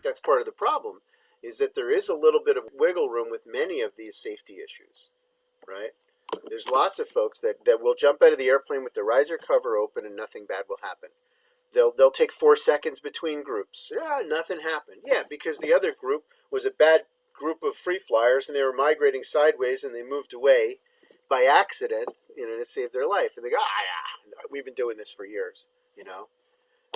that's part of the problem, is that there is a little bit of wiggle room with many of these safety issues, right? There's lots of folks that will jump out of the airplane with the riser cover open and nothing bad will happen. They'll take 4 seconds between groups. Yeah, nothing happened. Yeah, because the other group was a bad group of free flyers and they were migrating sideways and they moved away by accident, to save their life. And they go, yeah, we've been doing this for years,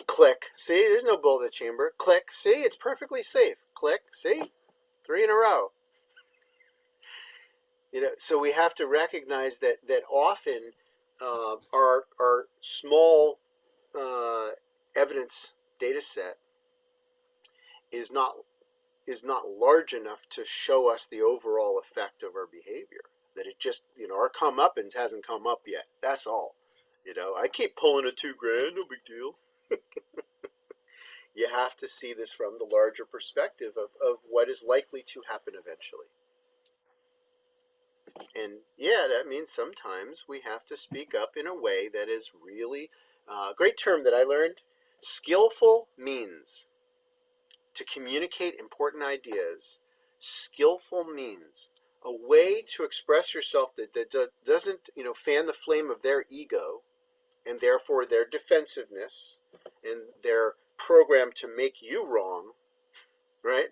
Click. See, there's no bullet in the chamber. Click. See, it's perfectly safe. Click. See, 3 in a row. So we have to recognize that often our small evidence data set is not large enough to show us the overall effect of our behavior. That it just, our comeuppance hasn't come up yet. That's all. I keep pulling a $2,000, no big deal. You have to see this from the larger perspective of what is likely to happen eventually. And yeah, that means sometimes we have to speak up in a way that is really a great term that I learned. Skillful means to communicate important ideas. Skillful means a way to express yourself that doesn't, fan the flame of their ego and therefore their defensiveness and their program to make you wrong, right?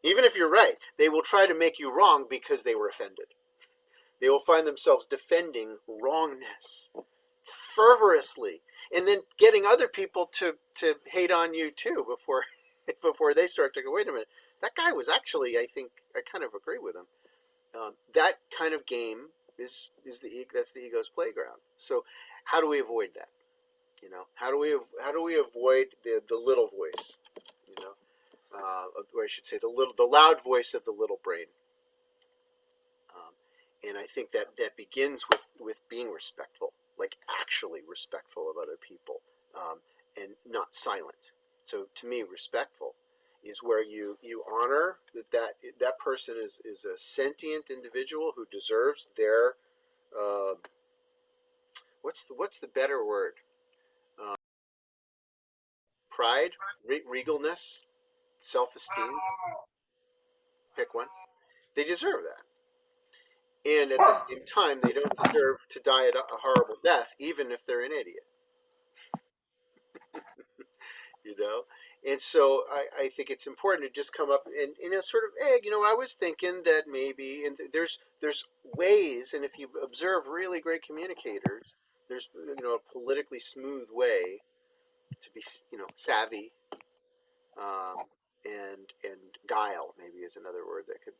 Even if you're right, they will try to make you wrong because they were offended. They will find themselves defending wrongness fervorously and then getting other people to hate on you too before they start to go, wait a minute, that guy was actually, I think, I kind of agree with him. That kind of game is that's the ego's playground. So how do we avoid that? How do we avoid the little voice? Or I should say the loud voice of the little brain. And I think that begins with being respectful, like actually respectful of other people, and not silent. So to me, respectful is where you honor that person is a sentient individual who deserves their what's the better word? Pride, regalness, self-esteem. Pick one. They deserve that. And at the same time, they don't deserve to die a horrible death, even if they're an idiot. And so I think it's important to just come up and sort of, hey, I was thinking that maybe, and there's ways, and if you observe really great communicators, there's a politically smooth way to be savvy, and guile maybe is another word that could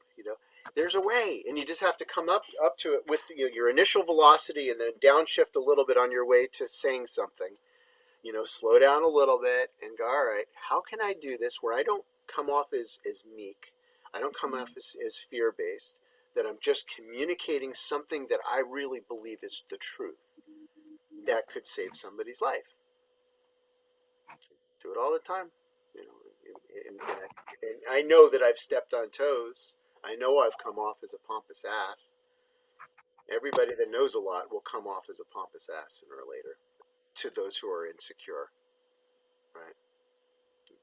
there's a way, and you just have to come up to it with your initial velocity and then downshift a little bit on your way to saying something. Slow down a little bit and go, all right, how can I do this where I don't come off as meek, I don't come off as fear-based, that I'm just communicating something that I really believe is the truth that could save somebody's life. Do it all the time. And I know that I've stepped on toes. I know I've come off as a pompous ass. Everybody that knows a lot will come off as a pompous ass sooner or later to those who are insecure, right?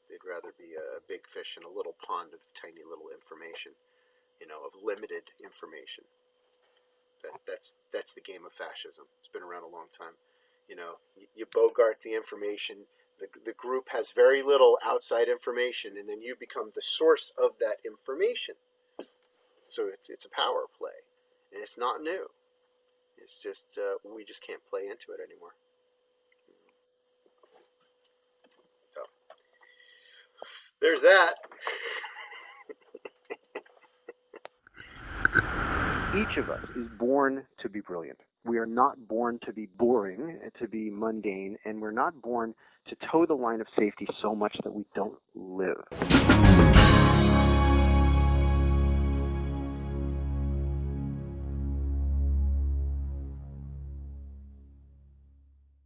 They'd rather be a big fish in a little pond of tiny little information, of limited information. That's the game of fascism. It's been around a long time. You bogart the information. The group has very little outside information, and then you become the source of that information. So it's a power play, and it's not new. It's just we just can't play into it anymore. So there's that. Each of us is born to be brilliant. We are not born to be boring, to be mundane, and we're not born to toe the line of safety so much that we don't live.